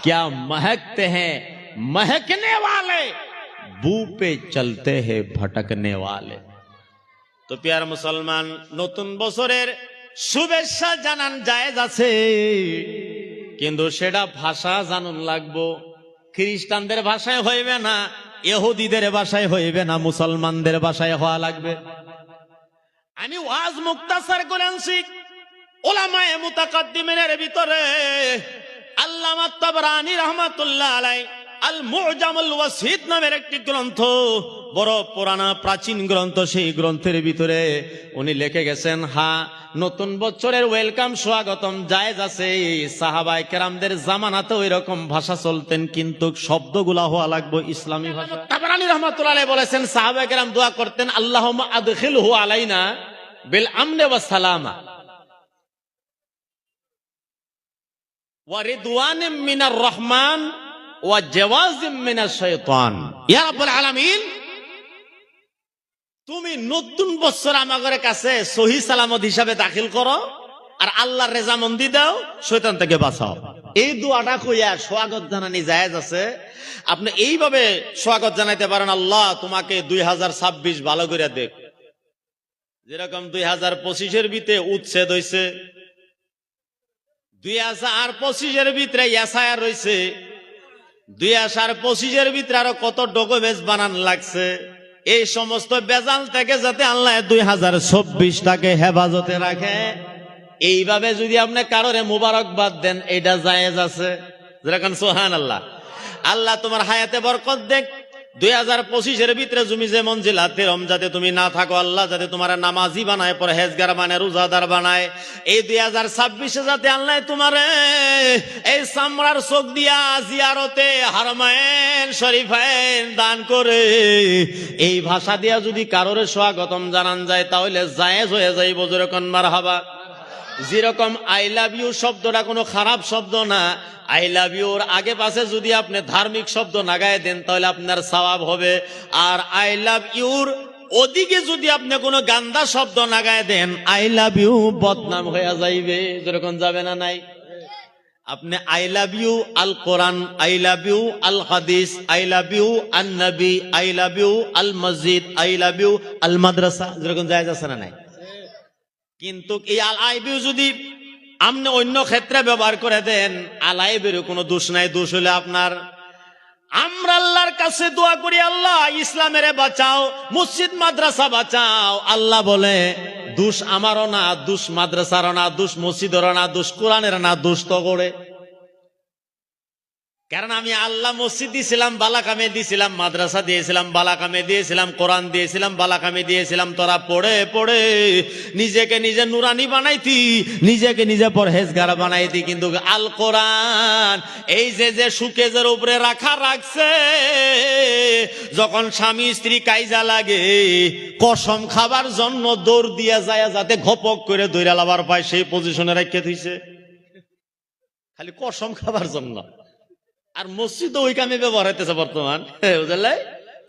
क्या महकते हैं महकने वाले, बू पे चलते हैं भटकने वाले। তো প্রিয় মুসলমান, নতুন বছরের শুভেচ্ছা জানান জায়েজ আছে, কিন্তু সেটা ভাষা জানুন লাগবো। খ্রিস্টানদের ভাষায় হইবে না, ইহুদিদের ভাষায় হইবে না, মুসলমানদের ভাষায় হওয়া লাগবে। আমি ওয়াজ মুক্তাসার করে আনছি উলামায়ে মুতাকাদ্দিমিনের ভিতরে আল্লামা তাবরানী রাহমাতুল্লাহ আলাইহি আল মুজামুল ওয়াসিত নামের একটি গ্রন্থ, বড় পুরানা প্রাচীন গ্রন্থ। সেই গ্রন্থের ভিতরে উনি লিখে গেছেন, হ্যাঁ নতুন বছরের ওয়েলকাম স্বাগতম জায়েজ আছে। সাহাবায়ে কেরামদের জামানাতে ওই রকম ভাষা চলতেন, কিন্তু শব্দগুলা হওয়া লাগবে ইসলামী ভাষা। তাবরানী রাহমাতুল্লাহ আলাইহি বলেছেন, সাহাবায়ে কেরাম দোয়া করতেন, আল্লাহুম্মা আদখিলহু আলাইনা বিল আমনি ওয়াস সালামা ওয়া রিদওয়ানিম মিনার রহমান ওয়া জাওয়াজিম মিনাশ শাইতান। ইয়া রাব্বুল আলামিন, তুমি নতুন বছর আমাদের কাছে সহি সালামত হিসাবে দাখিল করো, আর আল্লাহর রেজামন্দি দাও, শয়তান থেকে বাঁচাও। এই দোয়াটা কইয়া স্বাগত জানানি জায়েজ আছে। আপনি এইভাবে স্বাগত জানাইতে পারেন, আল্লাহ তোমাকে 2026 ভালো করে দেখ। যেরকম 2025 ভিতরে উচ্ছেদ হইছে, 2025 ভিতরে এসআইআর রয়েছে, 2025 ভিতরে আরো কত ডকুমেন্টস বানান লাগছে। এই সমস্ত বেজাল থেকে যাতে আল্লাহ 2026টাকে হেফাজতে রাখে, এইভাবে যদি আপনি কারোরে মুবারকবাদ দেন, এটা জায়েজ আছে। যেরকম সুবহানাল্লাহ, আল্লাহ তোমার হায়াতে বরকত দেখ। 2025 ভিতরে তুমি যে মঞ্জিলাতে রমজাতে তুমি না থাকো, আল্লাহ যাতে তোমার নামাজি বানায়, পরহেজগার বানায়, রোজাদার বানায়। এই 2026 যাতে আল্লাহ তোমার এই সামরার চোখ দিয়া জিয়ারতে হারমাইন শরীফাইন দান করে। এই ভাষা দিয়া যদি কারোর স্বাগতম জানান যায়, তাহলে জায়েজ হয়ে যাইব। যেরকম মারহাবা। যেরকম আই লাভ ইউ শব্দটা কোনো খারাপ শব্দ না, আই লাভ ইউর আগে পাশে যদি আপনি ধার্মিক শব্দ নাগায় দেন, তাহলে আপনার সওয়াব হবে। আর আই লাভ ইউর ওদিকে যদি আপনি কোনো গান্দা শব্দ নাগায় দেন, আই লাভ ইউ বদনাম হয়ে যাইবে। যেরকম যাবে না নাই? আপনি আই লাভ ইউ আল কোরআন, আই লাভ ইউ আল হাদিস, আই লাভ ইউ আন নবী, আই লাভ ইউ আল মসজিদ, আই লাভ ইউ আল মাদ্রাসা, যেরকম জায়েজ আছে না নাই? কিন্তু এই আল আইবিউ যদি আপনি অন্য ক্ষেত্রে ব্যবহার করে দেন, আলাইবের কোনো দোষ নাই। দোষ হলে আপনার। আমরা আল্লাহর কাছে দোয়া করি, আল্লাহ ইসলামের বাঁচাও, মসজিদ মাদ্রাসা বাঁচাও। আল্লাহ বলে, দোষ আমারও না, দোষ মাদ্রাসারও না, দোষ মসজিদেরও না, দোষ কোরআনের না, দোষ তো করে। কারণ আমি আল্লাহ মসজিদ দিয়েছিলাম, বালা কামে দিয়েছিলাম, মাদ্রাসা দিয়েছিলাম, বালা কামে দিয়েছিলাম, কোরআন দিয়েছিলাম, বালা কামে দিয়েছিলাম। তোরা পড়ে পড়ে নিজেকে নিজে নুরানি বানাইতি, নিজেকে নিজে পরহেজগার বানাইতি। কিন্তু আল কোরআন এই যে সুকেজের উপরে রাখছে, যখন স্বামী স্ত্রী কাইজা লাগে, কসম খাবার জন্য দৌড় দিয়া যায়, যাতে ঘপক করে দৈরা লাবার পায়, সেই পজিশনে রেখে দিছে, খালি কসম খাবার জন্য। আর মসজিদে ওই কামে ব্যবহার হইতেছে বর্তমান। বুঝলে,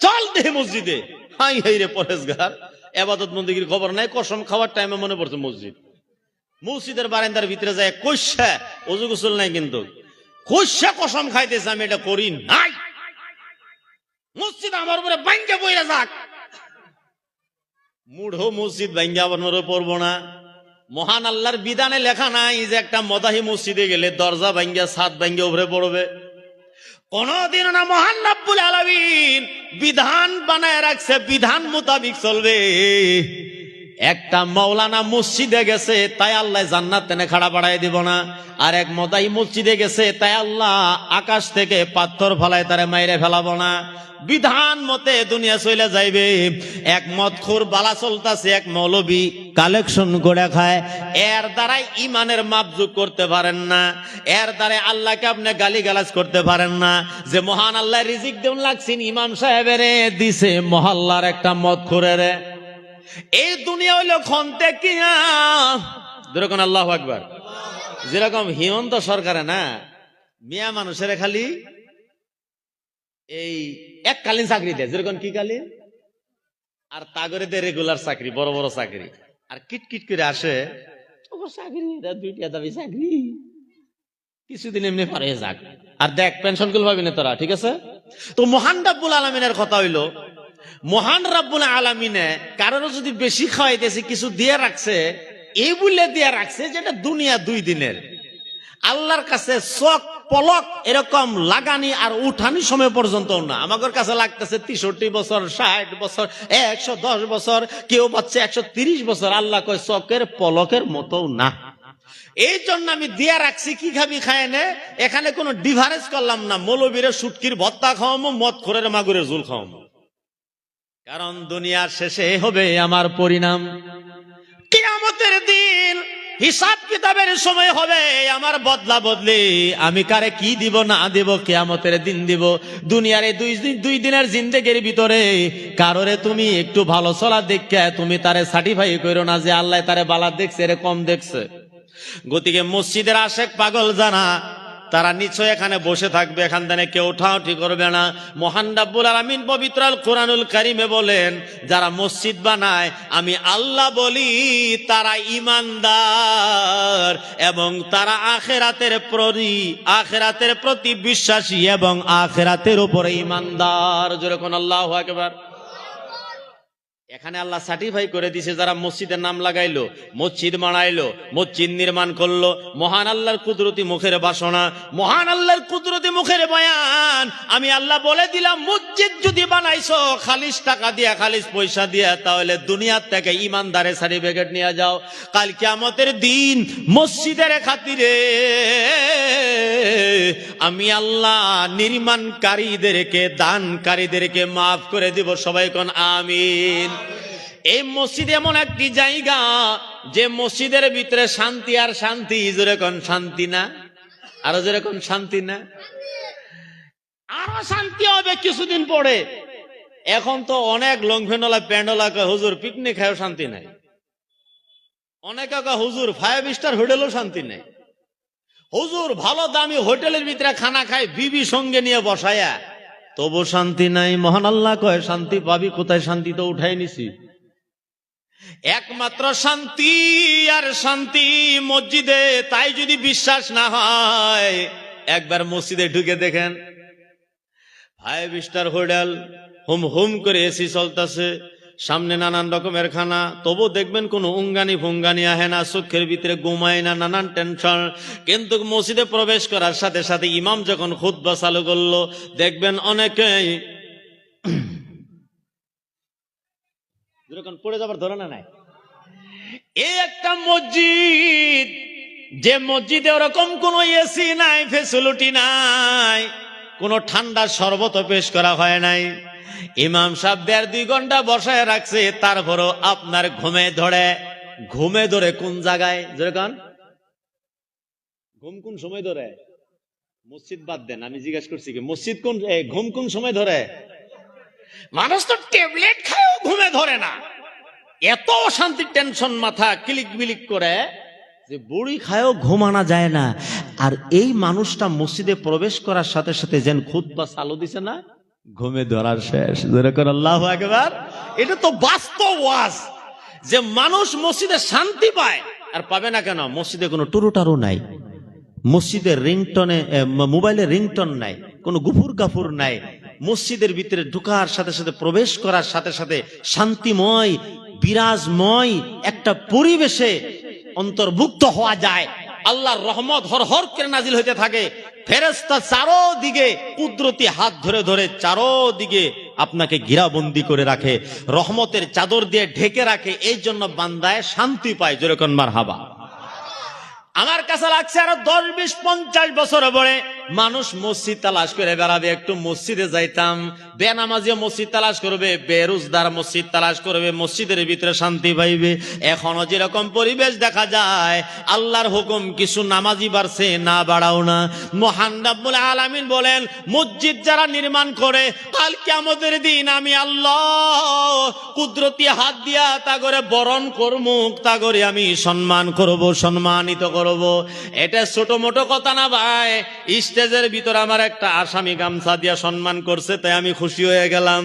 চল দেহে মসজিদে, হাই হাই রে পরহেজগার, ইবাদত বন্দেগীর খবর নাই, কসম খাওয়ার টাইমে মনে পড়ছে মসজিদ। মসজিদের বারান্দার ভিতরে যায় কইসা, ওযু গোসল নাই কিন্তু কইসা কসম খাইতেছে, আমি এটা করি নাই। মসজিদ আমার উপরে ভাঙ্গা বইরা যাক, মুড়ো মসজিদ ভাঙ্গা আমার উপরে পড়বো না। মহান আল্লাহর বিধানে লেখা নাই যে একটা মদাহি মসজিদে গেলে দরজা ভাঙ্গা ছাদ ভাঙ্গা উপরে পড়বে। কোনদিন না। মহান রব্বুল আলামিন বিধান বানায় রাখছে, বিধান মোতাবিক চলবে। একটা মাওলানা মসজিদে গেছে, তাই আল্লাহ জান্নাত টেনে খাড়া বাড়াই দিব না। আর এক মদাই মসজিদে গেছে, তাই আল্লাহ আকাশ থেকে পাথর ফলায় তারে মাইরে ফেলাবো না। বিধান মতে দুনিয়া চলে যাইবে। এক মদখোর বালা চলতেছে, এক মৌলবী কালেকশন করে খায়। এর দ্বারাই ইমানের মাপজুক করতে পারেন না, এর দ্বারাই আল্লাহকে আপনি গালিগালাজ করতে পারেন না। যে মহান আল্লাহ রিজিক দেন লাগছেন ইমাম সাহেবের দিছে মহল্লার একটা মদখোরের। এই দুনিয়া হইলো খন্তেকিয়া। যেরকম আল্লাহু আকবার, যেরকম হিমন্ত সরকারে না মিয়া মানুষের খালি এই এককালীন চাকরি দেয়, যেরকম কি কালীন, আর তাগরে দেয় রেগুলার চাকরি, বড় বড় চাকরি। আর কিটকিট করে আসে চাকরি, দুইটা দাবি চাকরি, কিছুদিন এমনি পারে যাক, আর দেখ পেনশন গুলো পাবি না তোরা, ঠিক আছে? তো মহান রাব্বুল আলামিনের কথা হইলো, মহান রাব্বুল আলামিনে কারোর যদি বেশি খাওয়াইতেছে, কিছু দিয়ে রাখছে, এই বলে দিয়ে রাখছে যেটা দুনিয়া 2 দিনের। আল্লাহর কাছে চোখ পলক এরকম লাগানি আর উঠানি সময় পর্যন্ত না। আমাদের কাছে লাগতেছে 63 বছর, 60 বছর, 110 বছর, কেউ পাচ্ছে 130 বছর। আল্লাহ কয় চোখের পলকের মতো না। এই জন্য আমি দিয়ে রাখছি, কি খাবি খায় নে, এখানে কোনো ডিফারেন্স করলাম না। মৌলবীরে শুটকির ভর্তা খাওয়ামো, মদ খোরের মাগুরের ঝুল খাওয়ামো, কারণ দুনিয়ার শেষে হবে আমার পরিণাম। কিয়ামতের দিন হিসাব কিতাবের সময় হবে আমার বদলা বদলি, আমি কারে কি দিব না দিব কিয়ামতের দিন দিব। দুনিয়ার এই 2 দিনের জিন্দেগির ভিতরে কারোরে তুমি একটু ভালো চলা দেখে তুমি তারে সার্টিফাই করো না যে আল্লাহ তারে বালা দেখছে, এর কম দেখছে। গতিকে মসজিদের আশেক পাগল জানা, তারা নিশ্চয় এখানে বসে থাকবে, এখান থেকে কেউ ঠাউঠি করবে না। মহান রাব্বুল আলামিন পবিত্র আল কোরআনুল কারীমে বলেন, যারা মসজিদ বানায় আমি আল্লাহ বলি তারা ঈমানদার এবং তারা আখিরাতের প্রতি বিশ্বাসী এবং আখিরাতের উপরে ঈমানদার। জোরে কোন আল্লাহু আকবার। এখানে আল্লাহ সার্টিফাই করে দিছে, যারা মসজিদের নাম লাগাইলো, মসজিদ বানাইলো, মসজিদ নির্মাণ করলো, মহান আল্লাহর কুদরতি মুখের বাসনা, মহান আল্লাহর কুদরতি মুখের বয়ান। আমি আল্লাহ বলে দিলাম, মসজিদ যদি বানাইছো খালিস টাকা দিয়া, খালিস পয়সা দিয়া, তাহলে দুনিয়ার থেকে ইমানদারের সার্টিফিকেট নিয়ে যাও। কাল কিয়ামতের দিন মসজিদের খাতিরে আমি আল্লাহ নির্মাণকারীদেরকে, দানকারীদেরকে মাফ করে দিব। সবাই কোন আমিন। এই মসজিদ এমন একটি জায়গা যে মসজিদের ভিতরে শান্তি আর শান্তি। জোরে কোন শান্তি না? আরো জোরে কোন শান্তি না? আরো শান্তি হবে কিছুদিন পরে। এখন তো অনেক লংফেনলা প্যান্ডলা হুজুর পিকনিক খায়ও শান্তি নাই, অনেক হুজুর 5 স্টার হোটেলও শান্তি নাই। হুজুর ভালো দামি হোটেলের ভিতরে খানা খায় বিবি সঙ্গে নিয়ে বসায়া, তবু শান্তি নাই। মহান আল্লাহ কয় শান্তি পাবি কোথায়? শান্তি তো উঠাই নিছি। একমাত্র শান্তি আর শান্তি মসজিদে। তাই যদি বিশ্বাস না হয় একবার মসজিদে ঢুকে দেখেন, 5 স্টার হোটেল, হুম হুম করে এসি চলতেছে, সামনে নানান রকমের খানা, তবু দেখবেন কোন উঙ্গানি ফুঙ্গানি আহে না, চোখের ভিতরে ঘুমায় না, নানান টেনশন। কিন্তু মসজিদে প্রবেশ করার সাথে সাথে ইমাম যখন খুতবা চালু করলো, দেখবেন অনেকেই যেরকম পড়ে যাবার ধরে না নাই। এই একটা মসজিদ, যে মসজিদে ওরকম কোন এসি নাই, ফেসিলিটি নাই, কোন ঠান্ডা শরবত পেশ করা হয় নাই, ইমাম সাহেব 1.5-2 ঘন্টা বসায় রাখছে, তারপরও আপনার ঘুমে ধরে কোন জায়গায়? যেরকম ঘুম কোন সময় ধরে? মসজিদ বাদ দেন, আমি জিজ্ঞাসা করছি কি মসজিদ কোন, ঘুম কোন সময় ধরে? মানুষ তো ট্যাবলেট খায়ও ঘুমে ধরে না, এত শান্তির টেনশন, মাথা ক্লিক বিলিক করে যে বুড়ি খায়ও ঘুমানো যায় না। আর এই মানুষটা মসজিদে প্রবেশ করার সাথে সাথে যেন খুতবা চালু দিছে না, ঘুমে ধরার শেষ। যেরকম আল্লাহু আকবার। এটা তো বাস্তব ওয়াজ যে মানুষ মসজিদে শান্তি পায়। আর পাবে না কেন? মসজিদে কোনো টুরুটারু নাই, মসজিদের রিংটনে, মোবাইলের রিংটন নাই, কোনো গুফুর গাফুর নাই। মসজিদের ভিতরে ঢোকার সাথে সাথে, প্রবেশ করার সাথে সাথে শান্তিময়, বিরাজময় একটা পরিবেশে অন্তর্ভুক্ত হওয়া যায়। আল্লাহর রহমত হরহর করে নাজিল হইতে থাকে, ফেরেশতা চারোদিকে কুদরতি হাত ধরে ধরে চারোদিকে আপনাকে ঘেরাবন্দি করে রাখে, রহমতের চাদর দিয়ে ঢেকে রাখে। এই জন্য বান্দায় শান্তি পায়। যেরকম মারহাবা। আমার কাছে লাগছে আরো 10-20-50 বছর পরে মানুষ মসজিদ তালাশ করে বেড়াবে। একটু মসজিদে যাইতাম, বেনামাজি মসজিদ তালাশ করবে, বেরোজগার মসজিদ তালাশ করবে, মসজিদের ভিতরে শান্তি পাইবে। এখনো যেরকম পরিবেশ দেখা যায়, আল্লাহর হুকুম কিছু নামাজি বাড়ছে না বাড়াও না। মহান রব্বুল আলামিন বলেন, মসজিদ যারা নির্মাণ করে কাল কিয়ামতের দিন আমি আল্লাহ কুদরতি হাত দিয়া তা করে বরণ করবো, তা করে আমি সম্মান করব, সম্মানিত করব। এটা ছোট মোটো কথা না ভাই। স্টেজের ভিতর আমার একটা আসামি গামছা দিয়া সম্মান করছে, তাই আমি খুশি হয়ে গেলাম।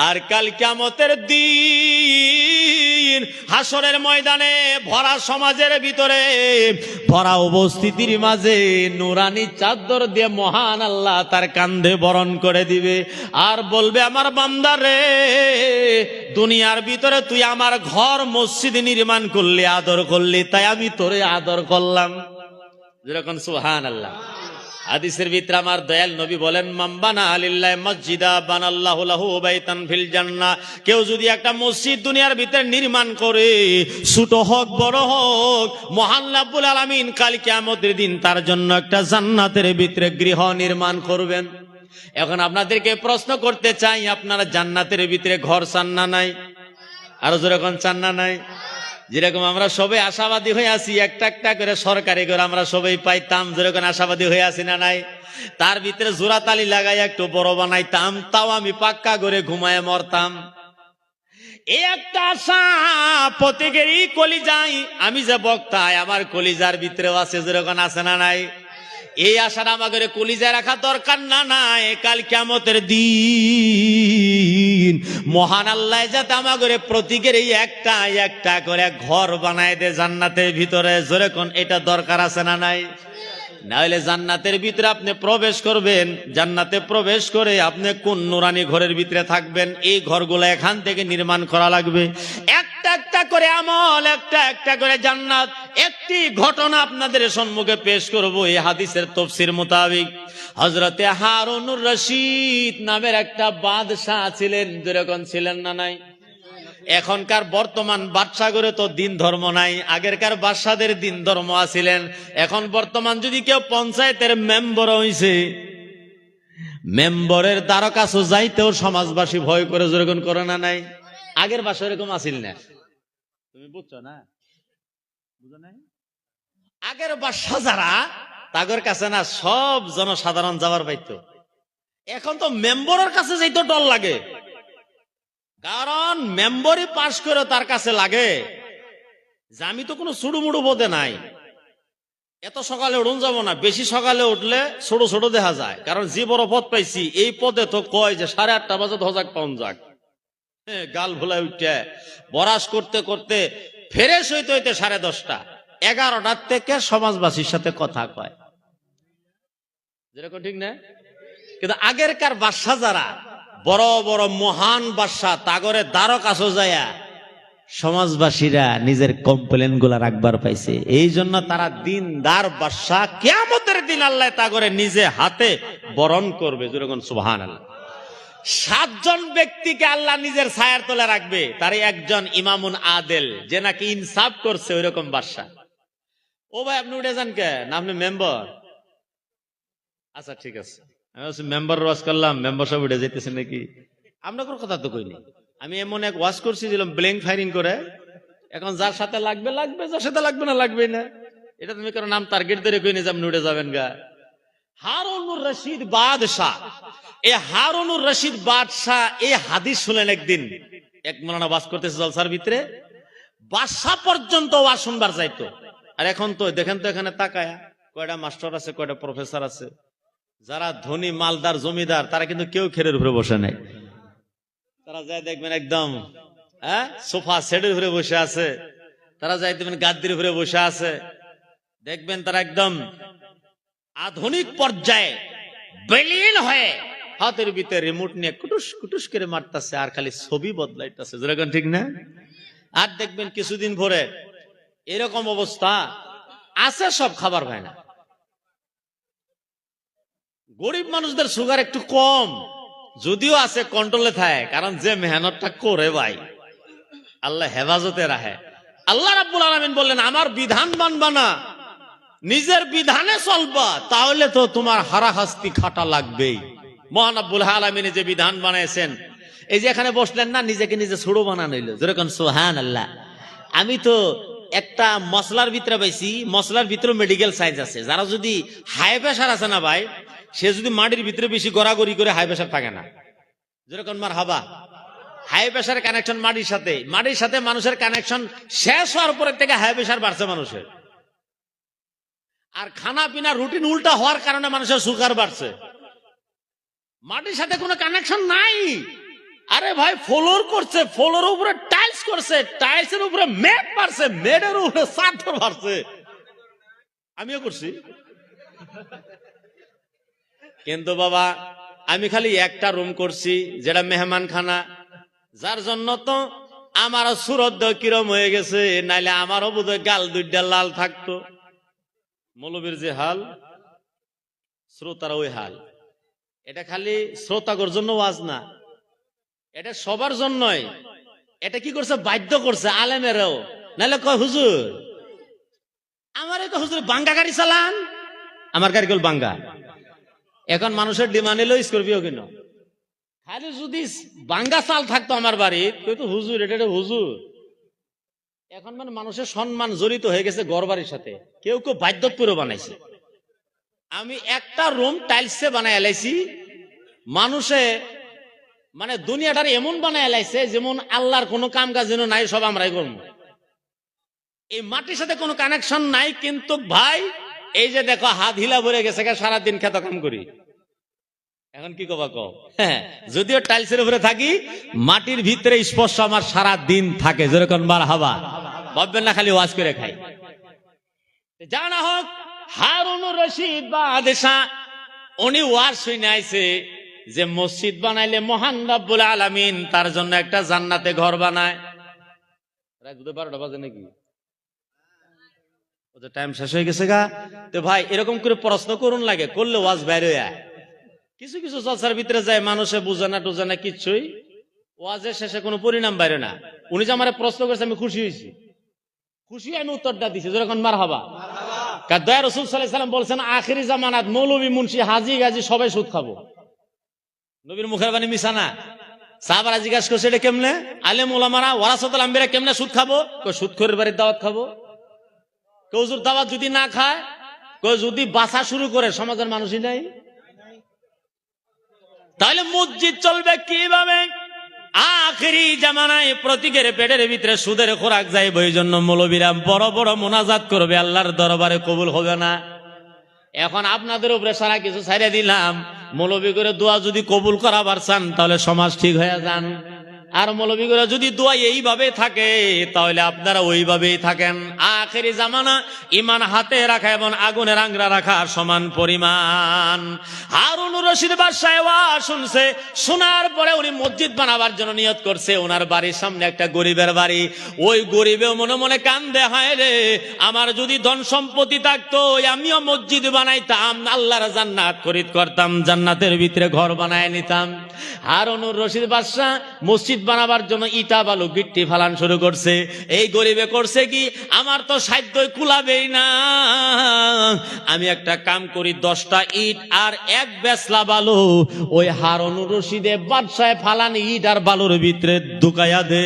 আর কাল কিয়ামতের দিন হাসরের ময়দানে ভরা সমাজের ভিতরে ভরা উপস্থিতির মাঝে নুরানি চাদর দিয়ে মহান আল্লাহ তার কান্ধে বরণ করে দিবে আর বলবে, আমার বান্দা রে, দুনিয়ার ভিতরে তুই আমার ঘর মসজিদ নির্মাণ করলি, আদর করলি, তাই আমি তোরে আদর করলাম। যেরকম সুবহানাল্লাহ। হাদিসের ভিতরে আমার দয়াল নবী বলেন, মাম্বানা আলিল্লাহ মসজিদা বানাল্লাহু লাহু বাইতান ফিল জান্নাহ। কেউ যদি একটা মসজিদ দুনিয়ার ভিতরে নির্মাণ করে, ছোট হোক বড় হোক, মহান রব্বুল আলামিন কাল কিয়ামতের দিন তার জন্য একটা জান্নাতের ভিতরে গৃহ নির্মাণ করবেন। এখন আপনাদেরকে প্রশ্ন করতে চাই, আপনারা জান্নাতের ভিতরে ঘর চান না নাই? আরো যেরকম চান না নাই? যেরকম আমরা সবাই আশাবাদী হয়ে আছি, একটা একটা করে সরকারি করে আমরা সবাই পাইতাম, যেরকম আশাবাদী হয়ে আছি না নাই? তার ভিতরে জোড়াতালি লাগাই একটু বড় বানাইতাম, তাও আমি পাক্কা করে ঘুমায় মরতাম। এই একটা আশা প্রত্যেকেরই কলিজায়, আমি যে বক্তা আমার কলিজার ভিতরেও আছে, যেরকম আছে না নাই? এই আশাটা আমাদের কলিজায় রাখা দরকার না নাই? কাল কিয়ামতের দিন মহান আল্লাহ যাতে আমাদের প্রত্যেকের এই একটা একটা করে ঘর বানায় দে জান্নাতের ভিতরে, যেরকম এটা দরকার আছে না নাই? না হলে জান্নাতের ভিতরে আপনি প্রবেশ করবেন, জান্নাতে প্রবেশ করে আপনি কোন নুরানি ঘরের ভিতরে থাকবেন, এই ঘরগুলো এখান থেকে নির্মাণ করা লাগবে। একটা একটা করে আমল, একটা একটা করে জান্নাত। একটি ঘটনা আপনাদের সম্মুখে পেশ করব। এই হাদিসের তাফসীর মোতাবেক হযরতে হারুনুর রশিদ নামের একটা বাদশাহ ছিলেন, যেরকম ছিলেন না নাই? এখনকার বর্তমান বাদশাগরে তো দিন ধর্ম নাই, আগেরকার বাদশাদের দিন ধর্ম আছিলেন। এখন বর্তমান যদি কেউ পঞ্চায়েতের মেম্বার হইছে, মেম্বরের দ্বারা কাছে যাইতেও সমাজবাসী ভয় করে, যেরকম করে না নাই? আগের বাসা এরকম আসিল না, তুমি বুঝছো না? বুঝো নাই? আগের বাসা যারা, তাদের কাছে না সব জনসাধারণ যাবার পাইতো। এখন তো মেম্বরের কাছে যাইতো ডর লাগে, কারণ মেম্বরই পাশ করে তার কাছে লাগে যে আমি তো কোনো ছুড়ুমুড়ু পদে নাই, এত সকালে উঠুন যাব না, বেশি সকালে উঠলে ছোট ছোট দেখা যায়, কারণ যে বড় পদ পাইছি এই পদে তো কয় যে 8:30 বাজে হজাক পাউন যাক। গাল ভোলায় উঠে বরাস করতে করতে ফ্রেশ হইতে হইতে 10:30, 11টার থেকে সমাজবাসীর সাথে কথা কয়, যেরকম ঠিক না? কিন্তু আগেরকার বাদশা যারা বড় বড় মহান বাদশা, তাগরে দ্বারক কাছে যায়া সমাজবাসীরা নিজের কমপ্লেন গুলা রাখবার পাইছে। এই জন্য তারা দিনদার বাদশা, কিয়ামতের দিন আল্লাহ তাগরে নিজে হাতে বরণ করবে, যেরকম সুবহানাল্লাহ। 7 জন ব্যক্তিকে আল্লাহ নিজের ছায়ার তলে রাখবে, তার একজন ইমামুন আদেল, যে নাকি ইনসাফ করছে, ওইরকম বাদশা। ও ভাই আপনি উঠে যান কে? না আপনি মেম্বার? আচ্ছা ঠিক আছে, আমি মেম্বার ওয়াজ করলাম, মেম্বার সব উঠে যেতেছে নাকি? আপনার কথা তো কইনি। আমি এমন এক ওয়াজ করছি দিলাম ব্ল্যাঙ্ক ফায়ারিং করে, এখন যার সাথে লাগবে লাগবে, যার সাথে লাগবে না লাগবে না, এটা তুমি কারো নাম টার্গেট ধরে কইনি যে আপনি উঠে যাবেন গা। হারুনুর রশিদ বাদশাহ, এই হারুনুর রশিদ বাদশাহ এই হাদিস শুনলেন একদিন, এক মৌলানা ওয়াজ করতেছে জলসার ভিতরে, বাদশাহ পর্যন্ত ওয়াজ শুনবার যাইতো। আর এখন তো দেখেন তো এখানে তাকায়া কয়টা মাস্টার আছে, কয়টা প্রফেসর আছে, যারা ধনী মালদার জমিদার তারা কিন্তু কেউ খেরের উপরে বসে নাই। তারা যায় দেখবেন একদম সোফা সেটের উপরে বসে আছে, তারা যায় দেখবেন গাদ্দির উপরে বসে আছে, দেখবেন তারা একদম আধুনিক পর্যায়ে বেলিন হয়ে হাতের ভিতরে রিমোট নিয়ে কুটুস কুটুস করে মারতেছে আর খালি ছবি বদলাইতেছে, যেরকম ঠিক না? আর দেখবেন কিছুদিন পরে এরকম অবস্থা আছে, সব খাবার হয় না। গরিব মানুষদের সুগার একটু কম, যদিও আছে কন্ট্রোলে থাকে, কারণ যে মেহনতটা করে ভাই আল্লাহ হেফাজতে রাখে। আল্লাহ রাব্বুল আলামিন বললেন, আমার বিধান মানবা না, নিজের বিধানে চলবা, তাহলে তো তোমার হারাহাস্তি খাটা লাগবেই। মহান রব্বুল আলামিন যে বিধান বানাইছেন, এই যে এখানে বসলেন না, নিজেকে নিজে ছোট বানানো হইলো, যেরকম সুবহানাল্লাহ। আমি তো একটা মশলার ভিতরে পাইছি, মশলার ভিতরে মেডিকেল সাইন্স আছে। যারা যদি হাই প্রেশার আছে না ভাই, সে যদি মাটির ভিতরে বেশি গড়াগড়ি করে হাই প্রেশার থাকে না, যেরকম মার হাবা। হাই প্রেশারের কানেকশন মাটির সাথে, মাটির সাথে মানুষের কানেকশন শেষ হওয়ার পরের থেকে হাই প্রেশার বাড়ছে মানুষের। আর খানা পিনা রুটিন উল্টা হওয়ার কারণে মানুষের সুগার বাড়ছে। মাটির সাথে কোনো কানেকশন নাই। আরে ভাই ফ্লোর করছে, ফ্লোরের উপরে টাইলস করছে, টাইলসের উপরে মেট মারছে, মেডের উপরে চাদর মারছে। আমিও করছি। কিন্তু বাবা আমি খালি একটা রুম করছি, যেটা মেহমান খানা, যার জন্য তো আমারও সুরত কিরম হয়ে গেছে, নাইলে আমারও বোধহয় গাল দুইটা লাল থাকতো। মৌলবীর যে হাল, শ্রোতার ওই হাল। এটা খালি শ্রোতাগর জন্য ওয়াজ না, এটা সবার জন্যই। এটা কি করছে, বাধ্য করছে আলেমেরাও। নাইলে কয় হুজুর আমার তো হুজুর বাঙ্গা গাড়ি চালান, আমার গাড়ি কেবল বাঙ্গা। এখন মানুষের ডিমান্ড এলো স্করপিও কেন, খালি যদি বাঙ্গা চাল থাকতো আমার বাড়ি তো হুজুর, এটা হুজুর। এখন মানে মানুষের সম্মান জড়িত হয়ে গেছে ঘর বাড়ির সাথে, কেউ কেউ বাধ্যপুরও বানাইছে। আমি একটা রুম টাইলসে বানাই এলাইছি, মানুষে মানে দুনিয়াটার এমন বানাই এলাইছে যেমন আল্লাহর কোনো কাম কাজ যেন নাই, সব আমরাই করবো। এই মাটির সাথে কোনো কানেকশন নাই, কিন্তু ভাই এই যে দেখো হাত হিলা ভরে গেছে, সারাদিন খেত কাম করি। এখন কি কবা কও, যদিও টাইলসের উপরে থাকি, মাটির ভিতরে স্পর্শ আমার সারা দিন থাকে। যেরকম বার হাবা ভাববেন না খালি ওয়াজ করে খাই। জানা হোক হারুনুর রশিদ বাদশা উনি ওয়াজ শুনে আইছে যে মসজিদ বানাইলে মহান রব্বুল আলামিন তার জন্য একটা জান্নাতে ঘর বানায়। রাত 12টা বাজে নাকি, টাইম শেষ হয়ে গেছে গা। তো ভাই এরকম করে প্রশ্ন করুন লাগে, করলে ওয়াজ বাইরে হয়। কিছু কিছু জলসার ভিতরে যায় মানুষে বুঝে না টুঝে না কিচ্ছুই, ওয়াজের শেষে কোনো পরিণাম বাইরে না। উনি যে আমার প্রশ্ন করেছে আমি খুশি হয়েছি, খুশি আমি উত্তরটা দিছি। যখন মারহাবা। দয়া রাসূল সাল্লাল্লাহু আলাইহি ওয়াসাল্লাম বলছেন আখিরি জামানাত মৌলভী মুন্সি হাজি গাজী সবাই সুদ খাবো। নবীর মুখের বাণী মিছা না। সাহাবারা জিজ্ঞাসা করছে এটা কেমনে, আলেম ওলামারা ওয়ারাসাতুল আম্বিয়া কেমনে সুদ খাবো? সুদখোরের বাড়ির দাওয়াত খাবো। কেউ দাওয়াত যদি না খায়, কেউ যদি বাসা শুরু করে, সমাজের মানুষই নাই, তাহলে মসজিদ চলবে কিভাবে? আখিরি জামানায় প্রতীকের পেটের ভিতরে সুদের খোরাক যাইব, এই জন্য মৌলবীরা বড় বড় মোনাজাত করবে, আল্লাহর দরবারে কবুল হবে না। এখন আপনাদের উপরে সারা কিছু ছাইড়া দিলাম, মৌলবী করে দোয়া যদি কবুল করাবার চান তাহলে সমাজ ঠিক হয়ে যান। আর মৌলবী করে যদি দোয়া এইভাবে থাকে তাহলে আপনারা ওইভাবেই থাকেন। আখেরি জামানা ইমান হাতে রাখা এবং আগুনের আংরা রাখা সমান পরিমাণ। হারুনুর রশিদ বাদশাহ ওয়াজ শুনছে, শোনার পরে উনি মসজিদ বানাবার জন্য নিয়ত করছে। ওনার বাড়ির সামনে একটা গরিবের বাড়ি, ওই গরিবেও মনে মনে কান্দে, হায় রে আমার যদি ধন সম্পত্তি থাকতো আমিও মসজিদ বানাইতাম, আল্লাহর জান্নাত খরিদ করতাম, জান্নাতের ভিতরে ঘর বানায় নিতাম। হারুনুর রশিদ বাদশাহ মসজিদ বানাবার জন্য ইটা বালু গিট্টি ফালান শুরু করছে। এই গরিবে করছে কি, আমার তো সাধ্যই কুলাবেই না, আমি একটা কাম করি, 10টা ইট আর 1 বেসলা বালু ওই হারুনুর রশিদে বাদশাহ ফালান ইট আর বালুর ভিতরে ঢুকাইয়া দে।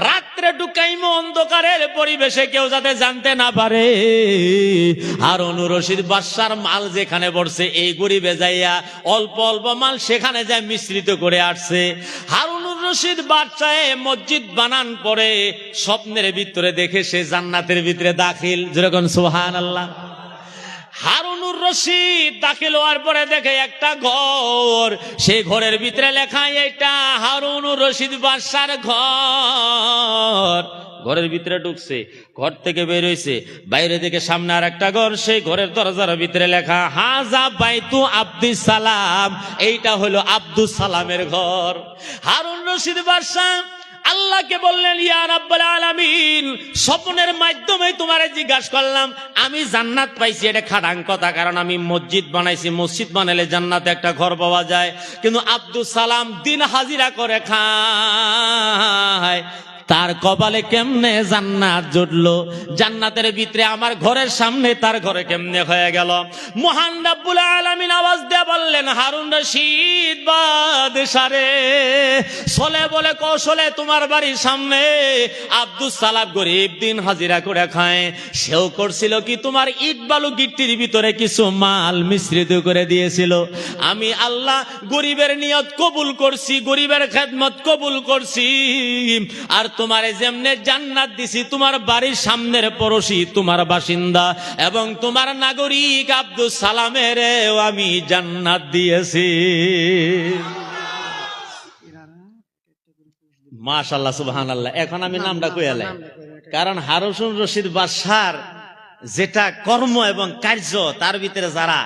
রাত্রে ঢুকাইমো অন্ধকারের পরিবেশে, কেউ যাতে জানতে না পারে। হারুনুর রশিদ বাদশার মাল যেখানে পড়ছে, এই গরিবে যাইয়া অল্প অল্প মাল সেখানে যায় মিশ্রিত করে আসছে। হারুনুর রশিদ বাদশাহ মসজিদ বানান পরে স্বপ্নের ভিতরে দেখে সে জান্নাতের ভিতরে দাখিল। যেরকম সুবহানাল্লাহ। হারুনুর রশিদ দাখিল হওয়ার পরে দেখে একটা ঘর, সেই ঘরের ভিতরে লেখা এটা হারুনুর রশিদ বাদশার ঘর। ঘরের ভিতরে ঢুকছে, ঘর থেকে বের হইছে, বাইরে থেকে সামনে আর একটা ঘর, সেই ঘরের দরজার ভিতরে লেখা হাজা বাইতু আব্দুস সালাম, এইটা হলো আব্দুস সালামের ঘর। হারুন রশিদ বাদশা আল্লাহকে বললেন, ইয়া রাব্বুল আলামিন, স্বপ্নের মাধ্যমে তোমারে জিজ্ঞাসা করলাম, আমি জান্নাত পাইছি, এটা খাটাং কথা, কারণ আমি মসজিদ বানাইছি, মসজিদ বানাইলে জান্নাতে একটা ঘর পাওয়া যায়, কিন্তু আব্দুস সালাম দিন হাজিরা করে খায়, তার কপালে কেমনে জান্নাত জুটলো? জান্নাতের ভিতরে আমার ঘরের সামনে তার ঘরে কেমনে হয়ে গেল? মহান রব্বুল আলামিন আওয়াজ দিয়ে বললেন, হারুন রশিদ বাদশা রে, চলে বলে কৌশলে তোমার বাড়ির সামনে আব্দুস সালাম গরিব দিন হাজিরা করে খায়, সেও করছিল কি, তোমার ইট বালু গিট্টির ভিতরে কিছু মাল মিশ্রিত করে দিয়েছিল। আমি আল্লাহ গরিবের নিয়ত কবুল করছি, গরিবের খেদমত কবুল করছি, আর তোমারে যেমনে জান্নাত দিছি, তোমার বাড়ির সামনের পড়োশি, তোমার বাসিন্দা এবং তোমার নাগরিক আব্দুস সালামের আমি জান্নাত দিয়েছি। মাশাআল্লাহ সুবহানাল্লাহ। এখন আমি নামটা কইয়ালাই, কারণ হারুন রশিদ বাদশার যেটা কর্ম এবং কার্য তার ভিতরে যারা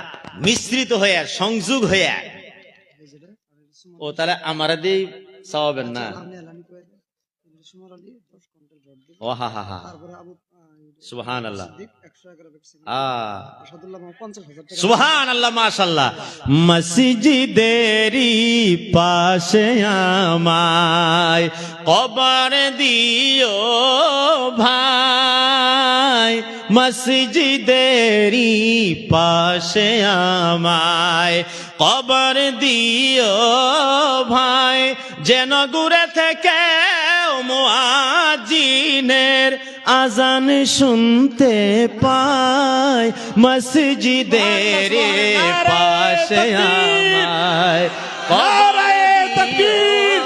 মিশ্রিত হয়ে সংযোগ হয়ে ও তারা আমার দিয়ে চাওয়াবেন না। ও হা হা হা সুবহানাল্লাহ সুবহানাল্লাহ মাশাআল্লাহ। মসজিদেরি পাশে আমায় কবর দিও ভাই, মসজিদেরি পাশে আমায় কবর দিও ভাই, যেন দূরে থেকে মুয়াজ্জিনের আজান শুনতে পাই, মসজিদের পাশে আমায় নারায়ে তাকবীর,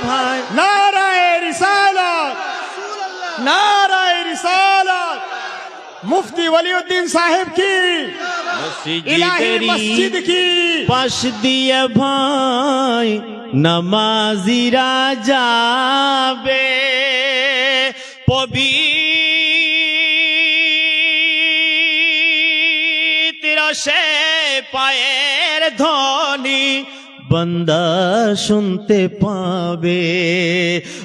ভাই, নারায়ে রিসালাত, নারায়ে রিসালাত। মুফতি ওয়ালিউদ্দিন সাহেব কি, ইলাহি মসজিদ কি, পাশ দিয়ে ভাই নামাজিরা যাবে, পবিত্র সে পায়ের ধ্বনি বন্দা শুনতে পাবে,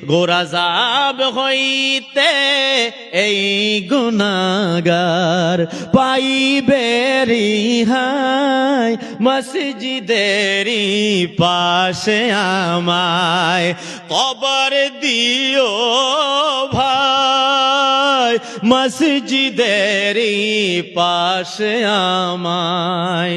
গোরাজাব হইতে এই গুনাহগার পাইবে রিহাই, মসজিদেরি পাশে আমায় কবর দিও ভাই, মসজিদেরি পাশে আমায়।